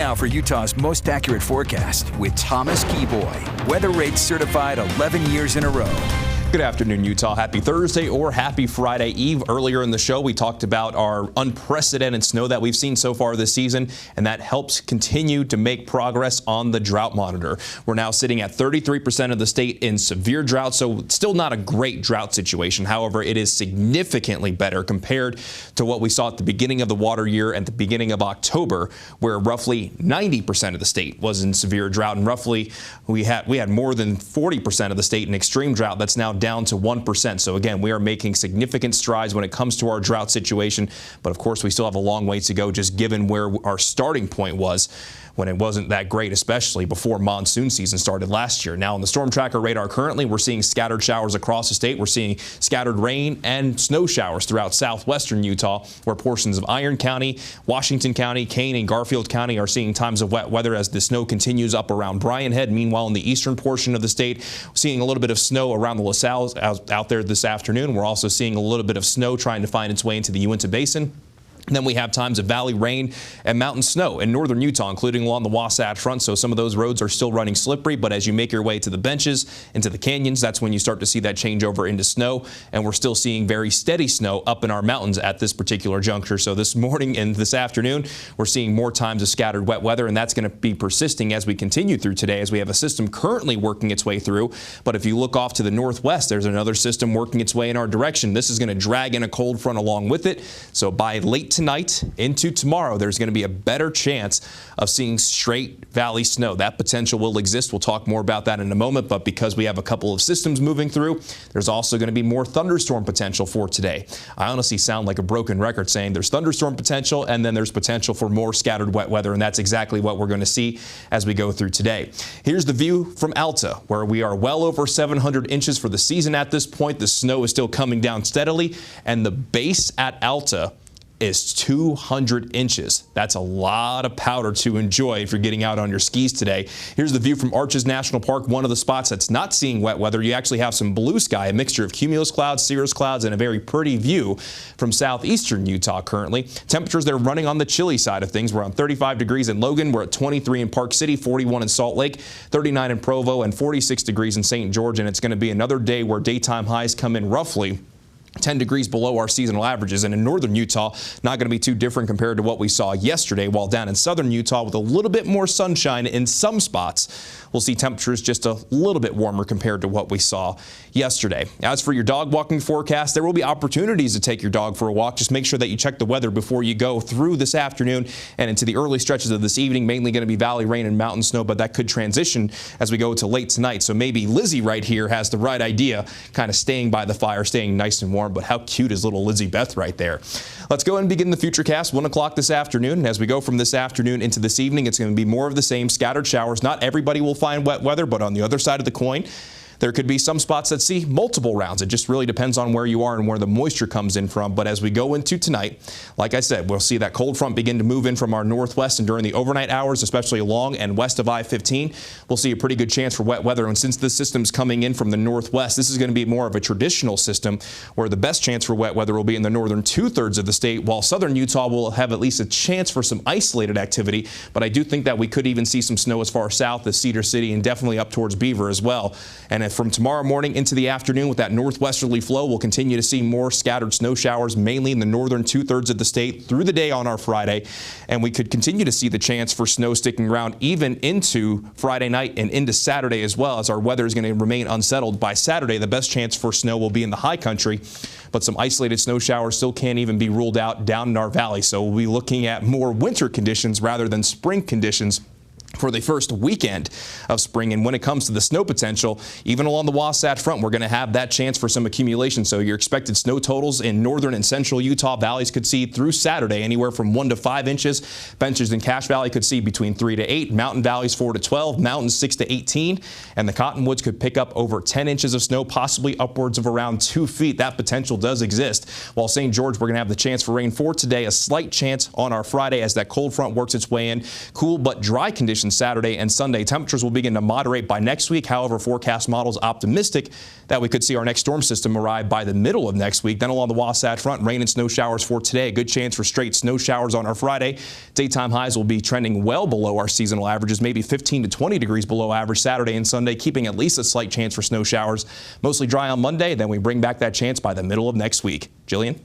now for Utah's most accurate forecast with Thomas Geboy. Weather rates certified 11 years in a row. Good afternoon, Utah. Happy Thursday or happy Friday Eve. Earlier in the show, we talked about our unprecedented snow that we've seen so far this season, and that helps continue to make progress on the drought monitor. We're now sitting at 33% of the state in severe drought, so still not a great drought situation. However, it is significantly better compared to what we saw at the beginning of the water year at the beginning of October, where roughly 90% of the state was in severe drought, and roughly we had more than 40% of the state in extreme drought. That's now down to 1%. So again, we are making significant strides when it comes to our drought situation. But of course, we still have a long way to go, just given where our starting point was when it wasn't that great, especially before monsoon season started last year. Now on the storm tracker radar currently, we're seeing scattered showers across the state. We're seeing scattered rain and snow showers throughout southwestern Utah, where portions of Iron County, Washington County, Kane, and Garfield County are seeing times of wet weather as the snow continues up around Bryan Head. Meanwhile, in the eastern portion of the state, we're seeing a little bit of snow around the LaSalle out there this afternoon. We're also seeing a little bit of snow trying to find its way into the Uinta Basin. And then we have times of valley rain and mountain snow in northern Utah, including along the Wasatch Front. So some of those roads are still running slippery, but as you make your way to the benches, into the canyons, that's when you start to see that change over into snow. And we're still seeing very steady snow up in our mountains at this particular juncture. So this morning and this afternoon, we're seeing more times of scattered wet weather, and that's going to be persisting as we continue through today, as we have a system currently working its way through. But if you look off to the northwest, there's another system working its way in our direction. This is going to drag in a cold front along with it. So by late tonight into tomorrow, there's going to be a better chance of seeing straight valley snow. That potential will exist. We'll talk more about that in a moment, but because we have a couple of systems moving through, there's also going to be more thunderstorm potential for today. I honestly sound like a broken record saying there's thunderstorm potential and then there's potential for more scattered wet weather, and that's exactly what we're going to see as we go through today. Here's the view from Alta, where we are well over 700 inches for the season at this point. The snow is still coming down steadily, and the base at Alta is 200 inches. That's a lot of powder to enjoy if you're getting out on your skis today. Here's the view from Arches National Park, one of the spots that's not seeing wet weather. You actually have some blue sky, a mixture of cumulus clouds, cirrus clouds, and a very pretty view from southeastern Utah currently. Temperatures, they're running on the chilly side of things. We're on 35 degrees in Logan. We're at 23 in Park City, 41 in Salt Lake, 39 in Provo, and 46 degrees in St. George. And it's going to be another day where daytime highs come in roughly 10 degrees below our seasonal averages. And in northern Utah, not going to be too different compared to what we saw yesterday, while down in southern Utah with a little bit more sunshine in some spots, we'll see temperatures just a little bit warmer compared to what we saw yesterday. As for your dog walking forecast, there will be opportunities to take your dog for a walk. Just make sure that you check the weather before you go through this afternoon and into the early stretches of this evening. Mainly going to be valley rain and mountain snow, but that could transition as we go to late tonight. So maybe Lizzie right here has the right idea, kind of staying by the fire, staying nice and warm. But how cute is little Lizzie Beth right there? Let's go ahead and begin the Futurecast, 1 o'clock this afternoon. And as we go from this afternoon into this evening, it's going to be more of the same, scattered showers. Not everybody will find wet weather, but on the other side of the coin, there could be some spots that see multiple rounds. It just really depends on where you are and where the moisture comes in from. But as we go into tonight, like I said, we'll see that cold front begin to move in from our northwest, and during the overnight hours, especially along and west of I-15, we'll see a pretty good chance for wet weather. And since this system's coming in from the northwest, this is going to be more of a traditional system where the best chance for wet weather will be in the northern 2/3 of the state, while southern Utah will have at least a chance for some isolated activity. But I do think that we could even see some snow as far south as Cedar City and definitely up towards Beaver as well. And from tomorrow morning into the afternoon, with that northwesterly flow, we'll continue to see more scattered snow showers, mainly in the northern 2/3 of the state through the day on our Friday. And we could continue to see the chance for snow sticking around even into Friday night and into Saturday as well, as our weather is going to remain unsettled. By Saturday, the best chance for snow will be in the high country, but some isolated snow showers still can't even be ruled out down in our valley. So we'll be looking at more winter conditions rather than spring conditions for the first weekend of spring. And when it comes to the snow potential, even along the Wasatch Front, we're going to have that chance for some accumulation. So your expected snow totals in northern and central Utah valleys could see through Saturday anywhere from 1 to 5 inches. Benches in Cache Valley could see between 3 to 8. Mountain valleys 4 to 12. Mountains 6 to 18. And the Cottonwoods could pick up over 10 inches of snow, possibly upwards of around 2 feet. That potential does exist. While St. George, we're going to have the chance for rain for today. A slight chance on our Friday as that cold front works its way in. Cool but dry conditions conditions Saturday and Sunday. Temperatures will begin to moderate by next week. However, forecast models optimistic that we could see our next storm system arrive by the middle of next week. Then along the Wasatch Front, rain and snow showers for today. A good chance for straight snow showers on our Friday. Daytime highs will be trending well below our seasonal averages, maybe 15 to 20 degrees below average Saturday and Sunday, keeping at least a slight chance for snow showers. Mostly dry on Monday, then we bring back that chance by the middle of next week. Jillian?